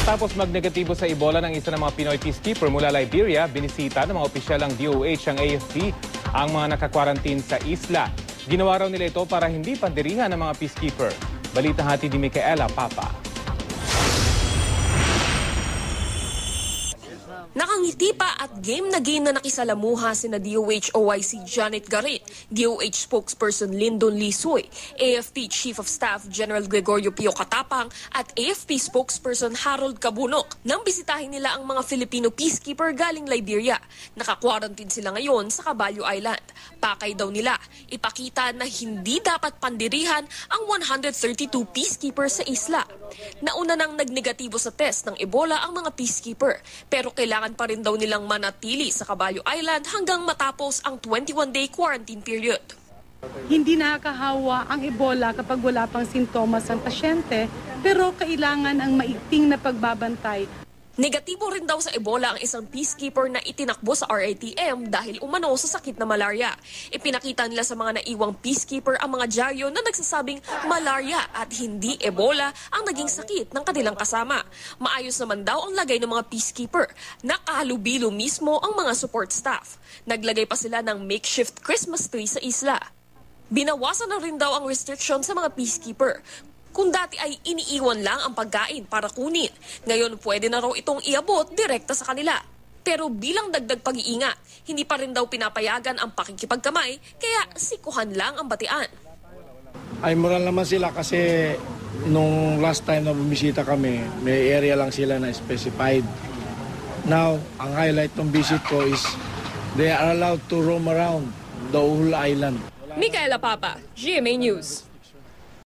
Matapos magnegatibo sa Ebola ng isa ng mga Pinoy peacekeeper mula Liberia, binisita ng mga opisyal ng DOH ang AFP ang mga nakakwarantin sa isla. Ginawa raw nila ito para hindi pandirihan ng mga peacekeeper. Balita hati ni Micaela Papa. Nakangiti pa at game na nakisalamuha sina DOH OIC Janet Garit, DOH spokesperson Lyndon Lisoy, AFP Chief of Staff General Gregorio Pio Katapang at AFP spokesperson Harold Cabunok nang bisitahin nila ang mga Filipino peacekeeper galing Liberia. Naka-quarantine sila ngayon sa Caballo Island. Pakay daw nila, ipakita na hindi dapat pandirihan ang 132 peacekeeper sa isla. Nauna nang nagnegatibo sa test ng Ebola ang mga peacekeeper, pero kailangan pa rin daw nilang manatili sa Caballo Island hanggang matapos ang 21-day quarantine period. Hindi nakakahawa ang Ebola kapag wala pang sintomas ang pasyente, pero kailangan ang maigting na pagbabantay. Negatibo rin daw sa Ebola ang isang peacekeeper na itinakbo sa RITM dahil umano sa sakit na malaria. Ipinakita nila sa mga naiwang peacekeeper ang mga dyaryo na nagsasabing malaria at hindi Ebola ang naging sakit ng kanilang kasama. Maayos naman daw ang lagay ng mga peacekeeper. Nakahalubilo mismo ang mga support staff. Naglagay pa sila ng makeshift Christmas tree sa isla. Binawasan na rin daw ang restriction sa mga peacekeeper. Kung dati ay iniiwan lang ang pagkain para kunin, ngayon pwede na raw itong iabot direkta sa kanila. Pero bilang dagdag pag-iingat, hindi pa rin daw pinapayagan ang pakikipagkamay, kaya sikuhan lang ang batian. Ay moral naman sila kasi nung last time na bumisita kami, may area lang sila na specified. Now, ang highlight ng visit ko is they are allowed to roam around the whole island. Micaela Papa, GMA News.